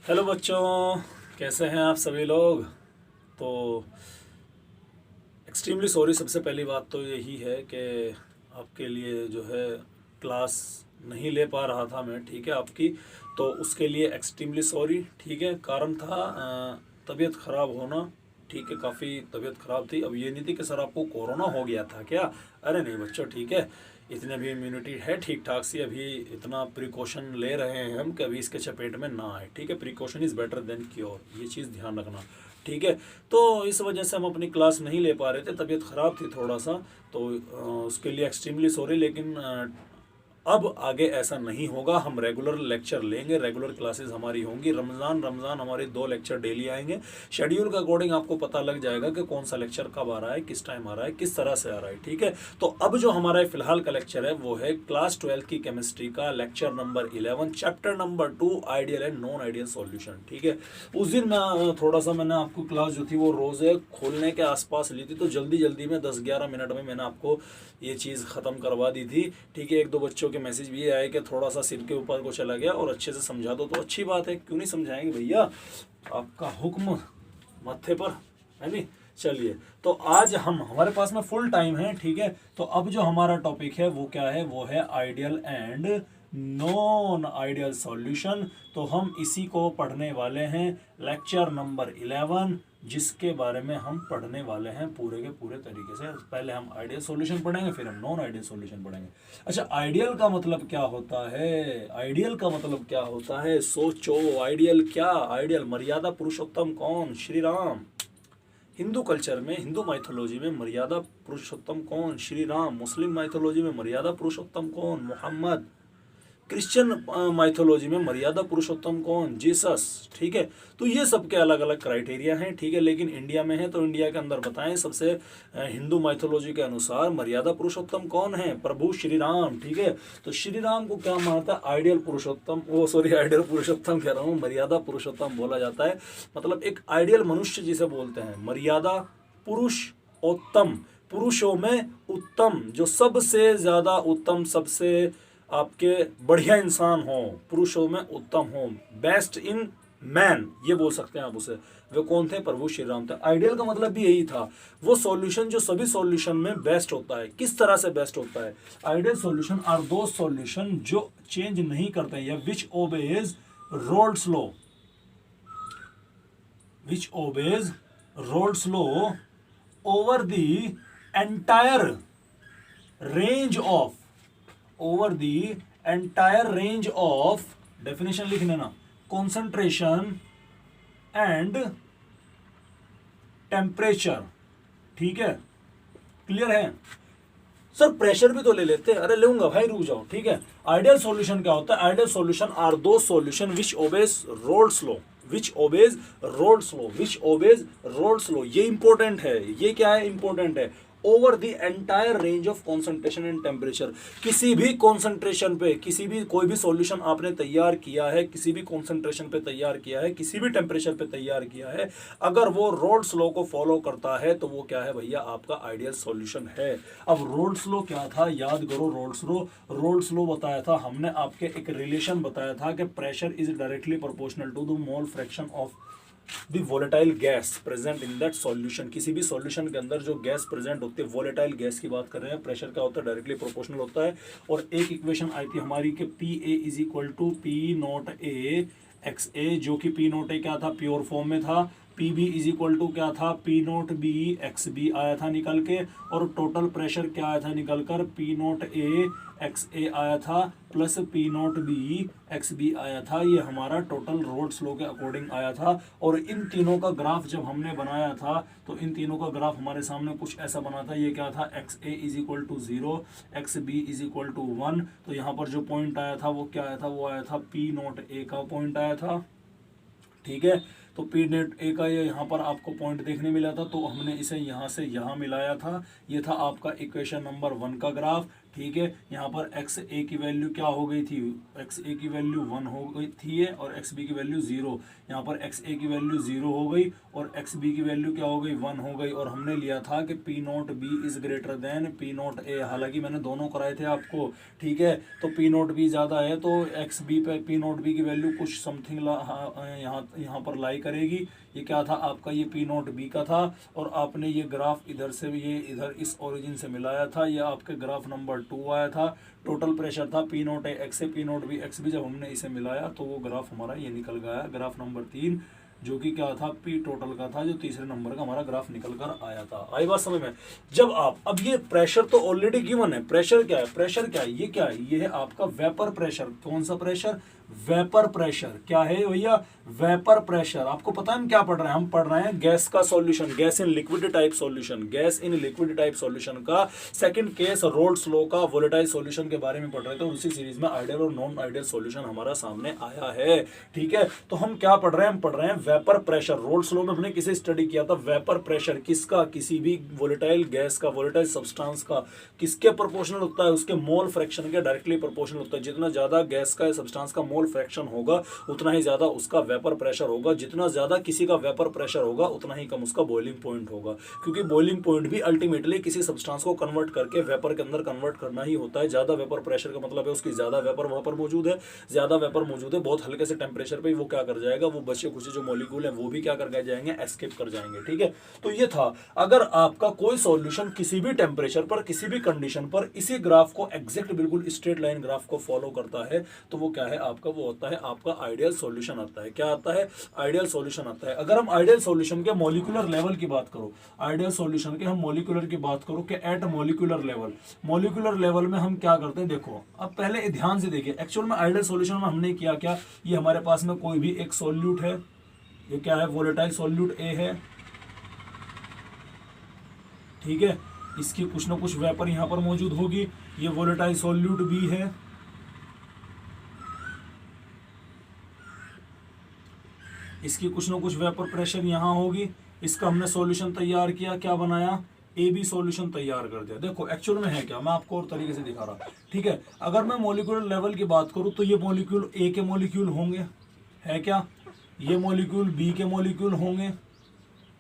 Hello बच्चों, कैसे हैं आप सभी लोग। तो एक्सट्रीमली सॉरी, सबसे पहली बात तो यही है कि आपके लिए जो है क्लास नहीं ले पा रहा था मैं, ठीक है आपकी। तो उसके लिए एक्सट्रीमली सॉरी, ठीक है। कारण था तबीयत ख़राब होना, ठीक है। काफ़ी तबीयत ख़राब थी। अब ये नहीं थी कि सर आपको कोरोना हो गया था क्या। अरे नहीं बच्चों, ठीक है, इतने भी इम्यूनिटी है ठीक ठाक सी। अभी इतना प्रिकॉशन ले रहे हैं हम कि अभी इसके चपेट में ना आए, ठीक है। Precaution is better than cure, ये चीज़ ध्यान रखना, ठीक है। तो इस वजह से हम अपनी क्लास नहीं ले पा रहे थे, तबीयत ख़राब थी थोड़ा सा। तो उसके लिए एक्सट्रीमली सॉरी, लेकिन अब आगे ऐसा नहीं होगा। हम रेगुलर लेक्चर लेंगे, रेगुलर क्लासेस हमारी होंगी। रमज़ान हमारे 2 लेक्चर डेली आएंगे। शेड्यूल के अकॉर्डिंग आपको पता लग जाएगा कि कौन सा लेक्चर कब आ रहा है, किस टाइम आ रहा है, किस तरह से आ रहा है, ठीक है। तो अब जो हमारा फिलहाल का लेक्चर है वो है क्लास 12 की केमिस्ट्री का lecture number 11, chapter number 2, ideal and non ideal solution, ठीक है। उस दिन मैं थोड़ा सा मैंने आपको क्लास जो थी वो रोज़े खोलने के आसपास ली थी, तो जल्दी जल्दी में 10-11 मिनट में मैंने आपको ये चीज़ ख़त्म करवा दी थी, ठीक है। 1-2 बच्चों के मैसेज भी आए कि थोड़ा सा सिर के ऊपर को चला गया और अच्छे से समझा दो, तो अच्छी बात है, क्यों नहीं समझाएंगे भैया, आपका हुक्म मत्थे पर है नहीं। चलिए, तो आज हमारे पास में फुल टाइम है, ठीक है। तो अब जो हमारा टॉपिक है वो क्या है, वो है ideal and non ideal solution. तो हम इसी को पढ़ने वाले हैं, लेक्चर नंबर 11, जिसके बारे में हम पढ़ने वाले हैं पूरे के पूरे तरीके से। पहले हम आइडियल सॉल्यूशन पढ़ेंगे, फिर हम नॉन आइडियल सॉल्यूशन पढ़ेंगे। अच्छा, आइडियल का मतलब क्या होता है, आइडियल का मतलब क्या होता है, सोचो। आइडियल क्या, आइडियल मर्यादा पुरुषोत्तम कौन, श्री राम। हिंदू कल्चर में, हिंदू माइथोलॉजी में मर्यादा पुरुषोत्तम कौन, श्री राम। मुस्लिम माइथोलॉजी में मर्यादा पुरुषोत्तम कौन, मोहम्मद। क्रिश्चियन माइथोलॉजी में मर्यादा पुरुषोत्तम कौन, जीसस, ठीक है। तो ये सब के अलग अलग क्राइटेरिया हैं, ठीक है। लेकिन इंडिया में है तो इंडिया के अंदर बताएं, सबसे हिंदू माइथोलॉजी के अनुसार मर्यादा पुरुषोत्तम कौन है, प्रभु श्री राम, ठीक है। तो श्री राम को क्या मानता है, आइडियल पुरुषोत्तम, आइडियल पुरुषोत्तम कह रहा हूँ, मर्यादा पुरुषोत्तम बोला जाता है। मतलब एक आइडियल मनुष्य जिसे बोलते हैं, मर्यादा पुरुषोत्तम, पुरुषों में उत्तम, जो सबसे ज्यादा उत्तम, सबसे आपके बढ़िया इंसान हो, पुरुषों में उत्तम हो, बेस्ट इन मैन, ये बोल सकते हैं आप उसे। वे कौन थे, प्रभु श्री राम थे। आइडियल का मतलब भी यही था, वो सॉल्यूशन जो सभी सॉल्यूशन में बेस्ट होता है। किस तरह से बेस्ट होता है, आइडियल सॉल्यूशन आर दो सॉल्यूशन जो चेंज नहीं करते या which obeys Raoult's law, which obeys Raoult's law over the entire range of, over the entire range of, definition लिख लेना, concentration and temperature, ठीक है। क्लियर है सर, प्रेशर भी तो ले लेते हैं, अरे लूंगा भाई, रुक जाओ, ठीक है। आइडियल सॉल्यूशन क्या होता है, आइडियल सॉल्यूशन आर दो solution which obeys Raoult's law, which obeys Raoult's law, which obeys Raoult's law, ये इंपॉर्टेंट है। ये क्या है, इंपॉर्टेंट है। Over the entire range of concentration and temperature, किसी भी कॉन्सेंट्रेशन पे, किसी भी कोई भी सॉल्यूशन आपने तैयार किया है, किसी भी कॉन्सेंट्रेशन पे तैयार किया है, किसी भी टेम्परेचर पे तैयार किया है, अगर वो रोल्स लॉ को फॉलो करता है तो वो क्या है भैया, आपका आइडियल सॉल्यूशन है। अब रोल्स लॉ क्या था, याद करो। रोल्स लॉ बताया था हमने, आपके एक रिलेशन बताया था कि pressure is directly proportional to the mole fraction of the volatile gas present in that solution. किसी भी सॉल्यूशन के अंदर जो गैस प्रेजेंट होती है, वोलेटाइल गैस की बात कर रहे हैं, प्रेशर क्या होता है, डायरेक्टली प्रोपोर्शनल होता है। और एक इक्वेशन आई थी हमारी कि P A is equal to P naught A X A, जो कि पी नॉट ए क्या था, प्योर फॉर्म में था। P B is equal to क्या था, P naught B X B आया था निकल के, और टोटल प्रेशर क्या आया था निकल कर, P naught A X A आया था plus P naught B X B आया था। ये हमारा टोटल रोल्स लॉ के अकॉर्डिंग आया था। और इन तीनों का ग्राफ जब हमने बनाया था तो इन तीनों का ग्राफ हमारे सामने कुछ ऐसा बना था। ये क्या था, X A is equal to 0, X B is equal to 1। तो यहाँ पर जो पॉइंट आया था वो क्या आया था, वो आया था पी नॉट ए का पॉइंट आया था, ठीक है। तो पी नेट ए का ये यहाँ पर आपको पॉइंट देखने मिला था, तो हमने इसे यहाँ से यहाँ मिलाया था। ये था आपका इक्वेशन नंबर 1 का ग्राफ, ठीक है। यहाँ पर एक्स ए की वैल्यू क्या हो गई थी, एक्स ए की वैल्यू 1 हो गई थी है, और एक्स बी की वैल्यू 0। यहाँ पर एक्स ए की वैल्यू 0 हो गई और एक्स बी की वैल्यू क्या हो गई, 1 हो गई। और हमने लिया था कि P naught B is greater than P naught ए, हालांकि मैंने दोनों कराए थे आपको, ठीक है। तो पी नॉट बी ज़्यादा है तो एक्स बी पे पी नॉट बी की वैल्यू कुछ समथिंग यहाँ पर लाई करेगी। ये क्या था आपका, ये पी नॉट बी का था, और आपने ये ग्राफ इधर से ये इधर इस ओरिजिन से मिलाया था, ये आपके ग्राफ नंबर 2 आया था। टोटल प्रेशर था P naught A X A P naught B X B, जब हमने इसे मिलाया तो वो ग्राफ हमारा ये निकल गया, ग्राफ नंबर 3, जो कि क्या था, पी टोटल का था, जो तीसरे नंबर का हमारा ग्राफ निकल कर आया था। आई बात समझ में। जब आप, अब ये प्रेशर तो ऑलरेडी गिवन है, प्रेशर क्या है, प्रेशर क्या है, ये क्या है, ये है आपका वेपर प्रेशर। कौन सा प्रेशर, वेपर प्रेशर। क्या है भैया, वेपर प्रेशर। आपको पता है हम क्या पढ़ रहे हैं, हम पढ़ रहे हैं गैस का solution, gas in liquid type solution, gas in liquid type solution का सेकंड केस रोल्स लॉ का वोलेटाइल सॉल्यूशन के बारे में पढ़ रहे थे। उसी सीरीज में आइडियल और नॉन आइडियल सॉल्यूशन हमारा सामने आया है, ठीक है। तो हम क्या पढ़ रहे हैं, हम पढ़ रहे हैं वेपर प्रेशर। रोल्स लॉ में हमने किसे स्टडी किया था, वेपर प्रेशर। किसका, किसी भी वोलेटाइल गैस का, वोलेटाइल सब्सटेंस का किसके प्रोपोर्शनल होता है, उसके मोल फ्रैक्शन के डायरेक्टली प्रोपोर्शनल होता है। जितना ज्यादा गैस का सब्सटेंस का मोल फ्रैक्शन होगा उतना ही ज्यादा उसका वेपर प्रेशर होगा। जितना ज्यादा किसी का वेपर प्रेशर होगा उतना ही कम उसका बॉइलिंग पॉइंट होगा, क्योंकि बॉइलिंग पॉइंट भी अल्टीमेटली किसी सब्सटेंस को कन्वर्ट करके वेपर के अंदर कन्वर्ट करना ही होता है। ज्यादा वेपर प्रेशर का मतलब है उसकी ज्यादा वेपर वहां पर मौजूद है, ज्यादा वेपर मौजूद है, बहुत हल्के से टेम्परेचर पे वो क्या कर जाएगा, वो बचे खुचे जो मॉलिक्यूल है वो भी क्या कर जाएंगे, एस्केप कर जाएंगे, ठीक है। तो ये था, अगर आपका कोई सॉल्यूशन किसी भी टेम्परेचर पर, किसी भी कंडीशन पर इसी ग्राफ को एग्जैक्ट बिल्कुल स्ट्रेट लाइन ग्राफ को फॉलो करता है तो वो क्या है आपका, वो होता है आपका आइडियल सॉल्यूशन आता है। क्या आता है, आइडियल सॉल्यूशन आता है। अगर हम आइडियल सॉल्यूशन के मॉलिक्यूलर लेवल की बात करो, आइडियल सॉल्यूशन के हम मॉलिक्यूलर की बात करो कि at molecular level, molecular level में हम क्या करते हैं, देखो अब पहले ध्यान से देखिए। एक्चुअल में आइडियल सॉल्यूशन में हमने किया क्या, ये हमारे पास में कोई भी एक सॉल्यूट है, ये क्या है, वोलेटाइल सॉल्यूट ए है, ठीक है। इसकी कुछ ना कुछ वेपर यहां पर मौजूद होगी, ये वोलेटाइल सॉल्यूट बी है, इसकी कुछ ना कुछ वेपर प्रेशर यहां होगी। इसका हमने सॉल्यूशन तैयार किया, क्या बनाया, ए बी सॉल्यूशन तैयार कर दिया। देखो एक्चुअल में है क्या, मैं आपको और तरीके से दिखा रहा, ठीक है। अगर मैं मॉलिक्यूलर लेवल की बात करूं तो ये मॉलिक्यूल ए के मॉलिक्यूल होंगे, है क्या, ये मॉलिक्यूल बी के मॉलिक्यूल होंगे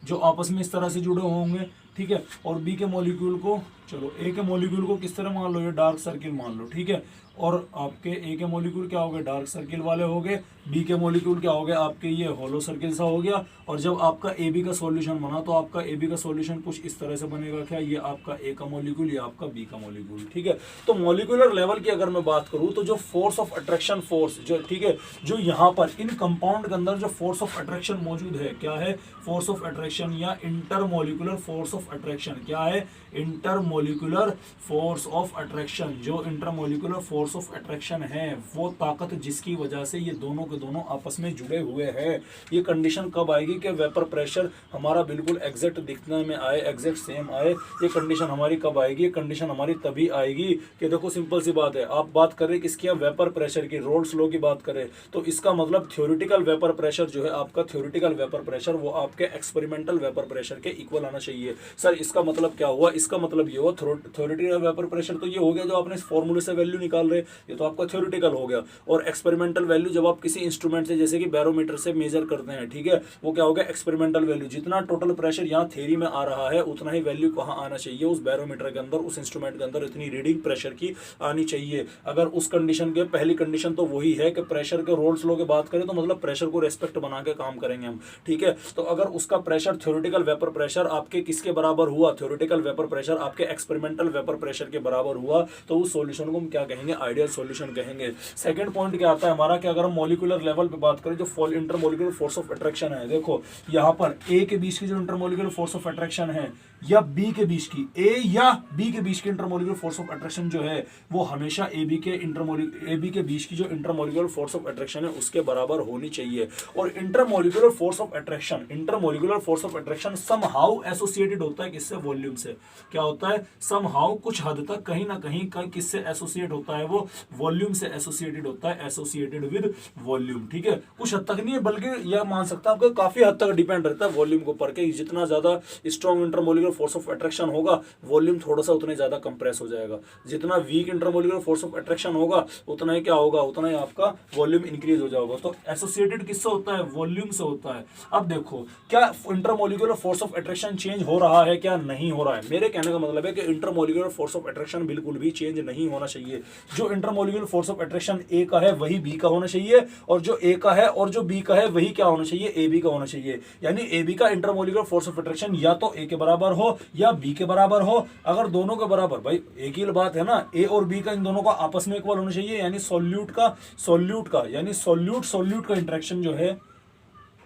जो आपस में इस तरह से जुड़े होंगे, ठीक है। और बी के मॉलिक्यूल को, चलो ए के मॉलिक्यूल को किस तरह मान लो, ये डार्क सर्किल मान लो, ठीक है। और आपके ए के मॉलिक्यूल क्या हो गए, डार्क सर्किल वाले हो गए, बी के मॉलिक्यूल क्या हो गए आपके, ये होलो सर्किल सा हो गया। और जब आपका ए बी का सॉल्यूशन बना तो आपका ए बी का सॉल्यूशन कुछ इस तरह से बनेगा, क्या, ये आपका ए का मॉलिक्यूल, ये आपका बी का मॉलिक्यूल, ठीक है। तो मॉलिक्यूलर लेवल की अगर मैं बात करूं तो जो फोर्स ऑफ अट्रैक्शन फोर्स जो, ठीक है, जो यहाँ पर इन कंपाउंड के अंदर जो फोर्स ऑफ अट्रैक्शन मौजूद है, क्या है, फोर्स ऑफ अट्रैक्शन या इंटरमोलिकुलर फोर्स ऑफ अट्रैक्शन, क्या है, इंटरमोलिकुलर फोर्स ऑफ अट्रैक्शन। जो इंटरमोलिकुलर फोर्स ऑफ अट्रैक्शन है वो ताकत जिसकी वजह से ये दोनों के दोनों आपस में जुड़े हुए हैं। ये कंडीशन कब आएगी कि वेपर प्रेशर हमारा बिल्कुल एग्जैक्ट दिखने में आए, एग्जैक्ट सेम आए, ये कंडीशन हमारी कब आएगी, ये कंडीशन हमारी तभी आएगी कि देखो सिंपल सी बात है, आप बात करें किसकी, वेपर प्रेशर की, रोल्स लॉ की बात करें तो इसका मतलब थ्योरेटिकल वेपर प्रेशर जो है आपका, थ्योरेटिकल वेपर प्रेशर वो आपके एक्सपेरिमेंटल वेपर प्रेशर के इक्वल आना चाहिए। सर इसका मतलब क्या हुआ, इसका मतलब ये हुआ थ्योरेटिकल वेपर प्रेशर तो ये हो गया जो आपने इस फॉर्मूले से वैल्यू निकाल रहे, ये तो आपका थ्योरेटिकल हो गया। और एक्सपेरिमेंटल वैल्यू जब आप किसी इंस्ट्रूमेंट से जैसे कि बैरोमीटर से मेजर करते हैं, ठीक है, वो क्या हो गया, एक्सपेरिमेंटल वैल्यू। जितना टोटल प्रेशर यहाँ थ्योरी में आ रहा है उतना ही वैल्यू कहाँ आना चाहिए, उस बैरोमीटर के अंदर, उस इंस्ट्रूमेंट के अंदर इतनी रीडिंग प्रेशर की आनी चाहिए। अगर उस कंडीशन के, पहली कंडीशन तो वही है कि प्रेशर के रोल्स लॉ की बात करें तो मतलब प्रेशर को रेस्पेक्ट बना के काम करेंगे हम, ठीक है। तो अगर उसका प्रेशर थ्योरेटिकल वेपर प्रेशर आपके किसके बराबर हुआ, थ्योरेटिकल वेपर प्रेशर आपके एक्सपेरिमेंटल वेपर प्रेशर के बराबर हुआ तो उस सॉल्यूशन को हम क्या कहेंगे, आइडियल सॉल्यूशन कहेंगे। सेकंड पॉइंट क्या आता है हमारा कि अगर हम मॉलिक्यूलर लेवल पे बात करें जो इंटरमोलिकुलर फोर्स ऑफ अट्रैक्शन है, देखो यहाँ पर ए के बीच की जो इंटरमोलिकुलर फोर्स ऑफ अट्रैक्शन है या बी के बीच की, ए या बी के बीच की इंटरमोलिकुलर फोर्स ऑफ अट्रैक्शन जो है वो हमेशा ए बी के बीच की जो इंटरमोलिकुलर फोर्स ऑफ अट्रैक्शन है उसके बराबर होनी चाहिए। और intermolecular force of attraction somehow associated होता है किससे, वॉल्यूम से। क्या होता है, समहाउ कुछ हद तक कहीं ना कहीं किससे एसोसिएट होता है, वो वॉल्यूम से एसोसिएटेड होता है, एसोसिएटेड विद वॉल्यूम, ठीक है। कुछ हद तक नहीं है बल्कि यह मान सकता है आपको काफी हद तक डिपेंड रहता है वॉल्यूम के ऊपर के, जितना ज्यादा strong intermolecular intermolecular force of attraction होगा वॉल्यूम थोड़ा सा उतना ज़्यादा कंप्रेस हो जाएगा। जितना weak intermolecular force of attraction होगा उतना ही क्या होगा, उतना ही आपका वॉल्यूम इंक्रीज हो जाएगा। तो एसोसिएटेड किससे होता है, वॉल्यूम से होता है। अब देखो क्या intermolecular force of attraction change हो रहा है, क्या नहीं हो रहा है। मेरे कहने का मतलब है कि इंटरमोलिकुलर फोर्स ऑफ अट्रैक्शन बिल्कुल भी चेंज नहीं होना चाहिए। जो इंटरमोलिकुलर फोर्स ऑफ अट्रैक्शन ए का है वही बी का होना चाहिए, और जो ए का है और जो बी का है वही क्या होना चाहिए, ए बी का होना चाहिए। यानी ए बी का इंटरमोलिकुलर फोर्स ऑफ अट्रैक्शन या तो ए के बराबर हो या बी के बराबर हो। अगर दोनों के बराबर, भाई एक ही बात है ना, ए और बी का इन दोनों का आपस में इक्वल होना चाहिए। यानी सॉल्यूट का यानी सॉल्यूट का इंटरेक्शन जो है,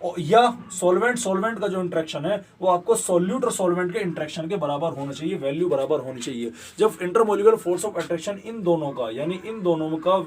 या सॉल्वेंट का जो इंटरेक्शन है वो आपको सॉल्यूट और सॉल्वेंट के इंटरेक्शन के बराबर होना चाहिए, वैल्यू बराबर होनी चाहिए। जब intermolecular force of attraction in दोनों का यानी इन दोनों का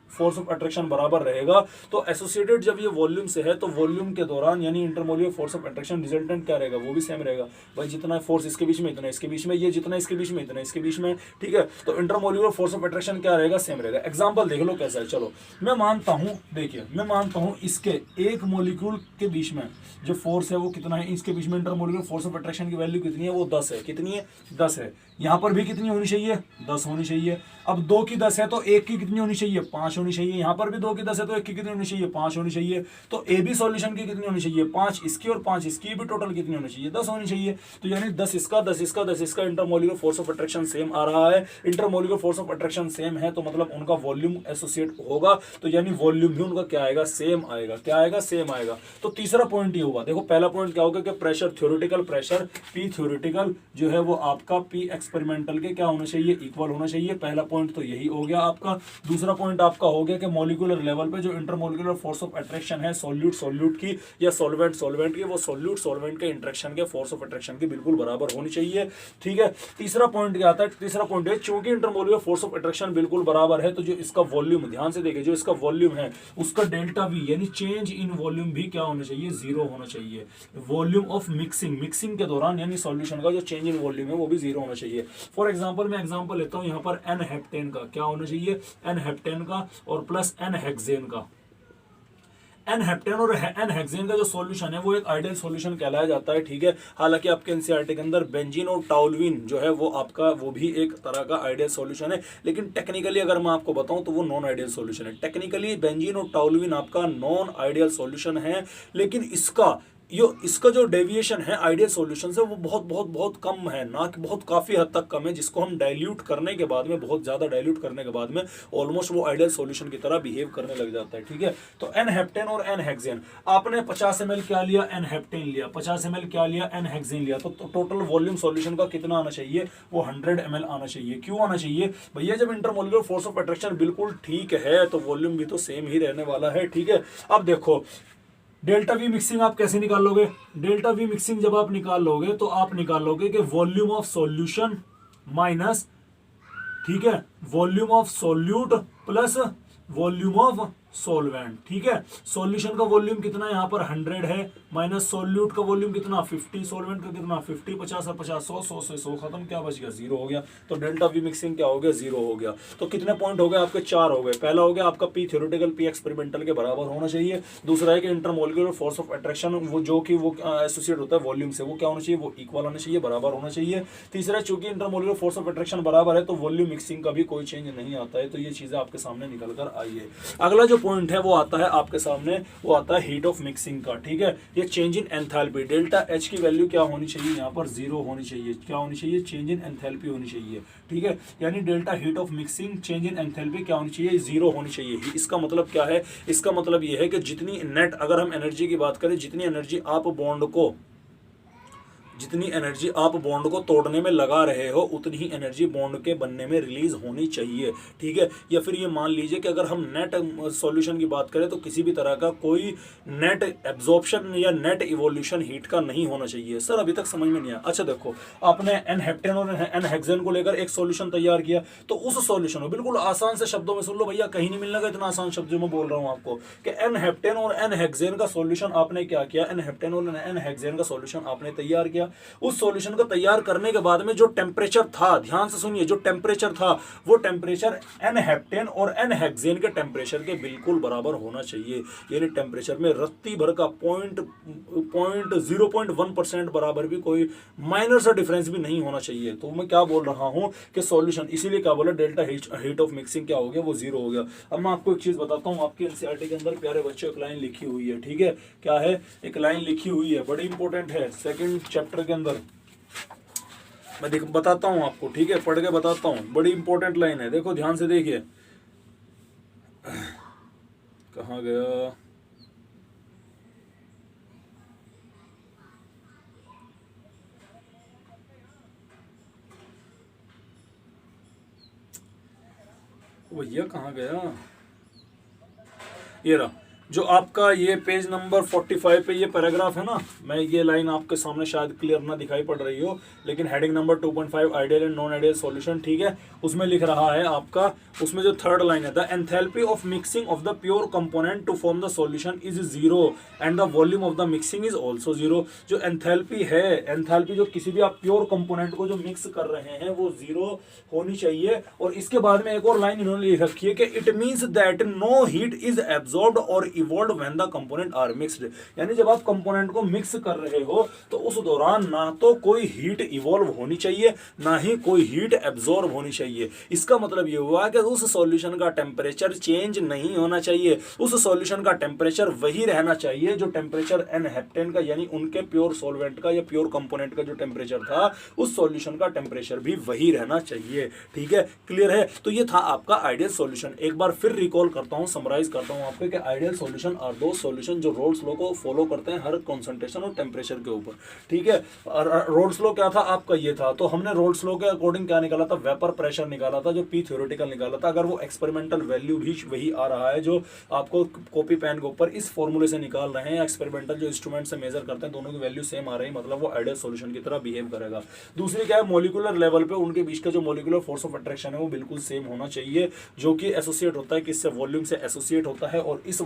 फोर्स ऑफ अट्रैक्शन बराबर रहेगा तो एसोसिएटेड जब ये वॉल्यूम से है तो वॉल्यूम के दौरान यानी intermolecular force of attraction resultant क्या रहेगा, वो भी सेम रहेगा। भाई जितना फोर्स इसके बीच में इतना इसके बीच में, ये जितना इसके बीच में इतना इसके बीच में, ठीक है। तो इंटरमोलिकुलर फोर्स ऑफ अट्रैक्शन क्या रहेगा, सेम रहेगा। एग्जांपल देख लो कैसा है। चलो मैं मानता हूं, देखिए मैं मानता हूं इसके एक मॉलिक्यूल के बीच में जो फोर्स है वो कितना है, इसके बीच में इंटरमोलिकुलर फोर्स ऑफ अट्रैक्शन की वैल्यू कितनी है, वो 10 है। कितनी है, 10 है। यहां पर भी कितनी होनी चाहिए, 10 होनी चाहिए। अब 2 की 10 है तो 1 की कितनी होनी चाहिए, 5 होनी चाहिए। यहां पर भी 2 की 10 है तो 1 की कितनी होनी चाहिए, 5 होनी चाहिए। तो ए बी सॉल्यूशन की कितनी होनी चाहिए, 5 इसकी और 5 इसकी, भी टोटल कितनी होनी चाहिए, 10 होनी चाहिए। तो यानी 10 इसका 10 इसका 10 इसका intermolecular force of attraction same आ रहा है। Intermolecular force of attraction same है तो मतलब उनका वॉल्यूम एसोसिएट होगा, तो यानी वॉल्यूम भी उनका क्या आएगा, सेम आएगा। क्या आएगा, सेम आएगा। तो तीसरा पॉइंट ये हुआ। देखो पहला पॉइंट क्या होगा कि pressure theoretical pressure P theoretical जो है वो आपका पी एक्सपेरिमेंटल के क्या होना चाहिए, इक्वल होना चाहिए। पहला पॉइंट तो यही हो गया आपका। दूसरा पॉइंट आपका हो गया कि मॉलिक्यूलर लेवल पे जो इंटरमोलिकुलर फोर्स ऑफ अट्रैक्शन है सॉल्यूट की या सॉल्वेंट की, वो सॉल्वेंट के इंटरेक्शन के फोर्स ऑफ अट्रैक्शन की बिल्कुल बराबर होनी चाहिए, ठीक है। तीसरा पॉइंट क्या आता है, तीसरा पॉइंट है चूंकि इंटरमोलिकुलर फोर्स ऑफ अट्रैक्शन बिल्कुल बराबर है तो जो इसका वॉल्यूम, ध्यान से देखिए, जो इसका वॉल्यूम है उसका डेल्टा वी यानी चेंज इन वॉल्यूम भी क्या होना चाहिए, 0 होना चाहिए। वॉल्यूम ऑफ मिक्सिंग के दौरान यानी सॉल्यूशन का जो चेंज इन वॉल्यूम है वो भी 0 होना चाहिए। फॉर एग्जांपल मैं एग्जांपल लेता हूं, यहां पर एन हेप्टेन का क्या होना चाहिए, एन हेप्टेन का और प्लस एन हेक्सेन का। एन हेप्टेन और एन हेक्सेन का जो सॉल्यूशन है वो एक आइडियल सॉल्यूशन कहलाया जाता है, ठीक है। हालांकि आपके एनसीईआरटी के अंदर बेंजीन और टाउलविन जो है वो आपका वो भी एक तरह का आइडियल सॉल्यूशन है, लेकिन टेक्निकली अगर मैं आपको बताऊं तो वो नॉन आइडियल सॉल्यूशन है। टेक्निकली बेंजीन और टाउलविन आपका नॉन आइडियल सॉल्यूशन है, लेकिन इसका जो डेविएशन है आइडियल सॉल्यूशन से वो बहुत बहुत बहुत कम है, ना कि बहुत काफी हद तक कम है, जिसको हम डाइल्यूट करने के बाद में, बहुत ज्यादा डाइल्यूट करने के बाद में ऑलमोस्ट वो आइडियल सॉल्यूशन की तरह बिहेव करने लग जाता है, ठीक है। तो एन हेप्टेन और एन हेक्सेन, आपने 50 ml क्या लिया, एन हेप्टेन लिया, 50 ml क्या लिया, एन हेक्सेन लिया, तो टोटल वॉल्यूम सॉल्यूशन का कितना आना चाहिए, वो 100 ml आना चाहिए। क्यों आना चाहिए भैया, जब इंटरमोलिकुलर फोर्स ऑफ अट्रैक्शन बिल्कुल ठीक है तो वॉल्यूम भी तो सेम ही रहने वाला है, ठीक है। अब देखो डेल्टा वी मिक्सिंग आप कैसे निकाल लोगे, डेल्टा वी मिक्सिंग जब आप निकाल लोगे तो आप निकाल लोगे कि वॉल्यूम ऑफ सॉल्यूशन माइनस, ठीक है, volume of solute plus volume of solvent, ठीक है। सॉल्यूशन का वॉल्यूम कितना है, यहाँ पर 100 है, माइनस सॉल्यूट का वॉल्यूम कितना 50, सॉल्वेंट का कितना 50, 50 और 50 100, 100 से 100 खत्म, क्या बच गया, 0 हो गया। तो डेल्टा वी मिक्सिंग क्या हो गया, 0 हो गया। तो कितने पॉइंट हो गए आपके, 4 हो गए। पहला हो गया आपका पी थ्योरेटिकल पी एक्सपेरिमेंटल के बराबर होना चाहिए। दूसरा है कि इंटरमोलिकुलर फोर्स ऑफ अट्रैक्शन वो जो कि वो एसोसिएट होता है वॉल्यूम से, वो क्या होना चाहिए, वो इक्वल होना चाहिए, बराबर होना चाहिए। तीसरा, चूंकि इंटरमोलिकुलर फोर्स ऑफ अट्रैक्शन बराबर है तो वॉल्यूम मिक्सिंग का भी कोई चेंज नहीं आता है। तो ये चीजें आपके सामने निकल कर आई है। अगला जो पॉइंट है वो आता है आपके सामने, वो आता है हीट ऑफ मिक्सिंग का, ठीक है। ये change in enthalpy, delta H की वैल्यू क्या होनी चाहिए, यहाँ पर 0 होनी चाहिए। क्या होनी चाहिए, चेंज इन एंथैल्पी होनी चाहिए, ठीक है। यानी delta heat of mixing change in enthalpy क्या होनी चाहिए, 0 होनी चाहिए। इसका मतलब क्या है, इसका मतलब ये है कि जितनी नेट, अगर हम एनर्जी की बात करें, जितनी एनर्जी आप बॉन्ड को तोड़ने में लगा रहे हो उतनी ही एनर्जी बॉन्ड के बनने में रिलीज होनी चाहिए, ठीक है। या फिर ये मान लीजिए कि अगर हम नेट सॉल्यूशन की बात करें तो किसी भी तरह का कोई नेट एब्जॉर्प्शन या नेट इवोल्यूशन हीट का नहीं होना चाहिए। सर अभी तक समझ में नहीं आया। अच्छा देखो, आपने एन हेप्टेन और एन हेक्सेन को लेकर एक सॉल्यूशन तैयार किया, तो उस सॉल्यूशन को बिल्कुल आसान से शब्दों में सुन लो भैया, कहीं नहीं मिलने का इतना आसान शब्द जो मैं बोल रहा हूं आपको, कि एन हेप्टेन और एन हेक्सेन का सॉल्यूशन आपने क्या किया, एन हेप्टेन और एन हेक्सेन का सॉल्यूशन आपने तैयार किया। गया। उस सॉल्यूशन को तैयार करने के बाद में जो टेम्परेचर था, ध्यान से सुनिए, जो टेम्परेचर था वो टेम्परेचर एन हेप्टेन और एन हेक्सेन के टेम्परेचर के बिल्कुल बराबर होना चाहिए। यानी टेम्परेचर में रत्ती भर का 0.1% बराबर भी कोई माइनर सा डिफरेंस भी नहीं होना चाहिए। तो मैं क्या बोल रहा हूं कि सॉल्यूशन, इसीलिए क्या बोला, डेल्टा हीट ऑफ मिक्सिंग क्या हो गया, वो जीरो हो गया। अब मैं आपको एक चीज बताता हूं, आपकी एनसीईआरटी के अंदर प्यारे बच्चों एक लाइन लिखी हुई है, ठीक है, क्या है, एक लाइन लिखी हुई है, बड़ी इंपॉर्टेंट है, सेकंड चैप्टर के अंदर मैं बताता हूं आपको, ठीक है, पढ़ के बताता हूं, बड़ी इंपॉर्टेंट लाइन है, देखो ध्यान से देखिए, कहाँ गया, भैया कहाँ गया, ये रहा, जो आपका ये पेज नंबर 45 पे ये पैराग्राफ है ना, मैं ये लाइन आपके सामने शायद क्लियर ना दिखाई पड़ रही हो, लेकिन heading number 2.5 ideal and non ideal solution, ठीक है, उसमें लिख रहा है आपका, उसमें जो थर्ड लाइन है, the enthalpy of mixing of the pure component to form the solution is zero and the volume of the mixing is also zero. जो एंथैल्पी है, एंथैल्पी जो किसी भी आप प्योर कंपोनेंट को जो मिक्स कर रहे हैं वो जीरो होनी चाहिए। और इसके बाद में एक और लाइन इन्होंने लिख रखी है कि it means that no heat is absorbed और evolve when the component are mixed. यानी जब आप कंपोनेंट को मिक्स कर रहे हो तो उस दौरान ना तो कोई हीट इवॉल्व होनी चाहिए, ना ही कोई हीट एब्जॉर्ब होनी चाहिए। इसका मतलब ये हुआ कि उस सॉल्यूशन का टेम्परेचर चेंज नहीं होना चाहिए, उस सॉल्यूशन का टेम्परेचर वही रहना चाहिए जो टेम्परेचर एन हेप्टेन का, यानी उनके प्योर सॉल्वेंट का या प्योर कंपोनेंट का जो टेम्परेचर था, उस सॉल्यूशन का टेम्परेचर भी वही रहना चाहिए, ठीक है, क्लियर है। तो ये था आपका आइडियल सॉल्यूशन। एक बार फिर रिकॉल करता हूं, समराइज करता हूं आपको कि आइडियल सॉल्यूशन आर दो सॉल्यूशन जो रोल्स लॉ को फॉलो करते हैं हर कॉन्सेंट्रेशन और टेम्परेचर के ऊपर, ठीक है। रोल्स लॉ क्या था आपका, ये था, तो हमने रोल्स लॉ के अकॉर्डिंग क्या निकाला था, वेपर प्रेशर निकाला था, जो पी थ्योरेटिकल निकाला था। अगर वो एक्सपेरिमेंटल वैल्यू भी वही आ रहा है जो आपको कॉपी पेन के ऊपर इस फॉर्मूले से निकाल रहे हैं, एक्सपेरिमेंटल जो इंस्ट्रूमेंट से मेजर करते हैं, दोनों की वैल्यू सेम आ रही है, मतलब वो आइडियल सॉल्यूशन की तरह बिहेव करेगा। दूसरी क्या है, मॉलिक्यूलर लेवल पे उनके बीच का जो मॉलिक्यूलर फोर्स ऑफ अट्रैक्शन है वो बिल्कुल सेम होना चाहिए, जो कि एसोसिएट होता है किससे, वॉल्यूम से एसोसिएट होता है, और इस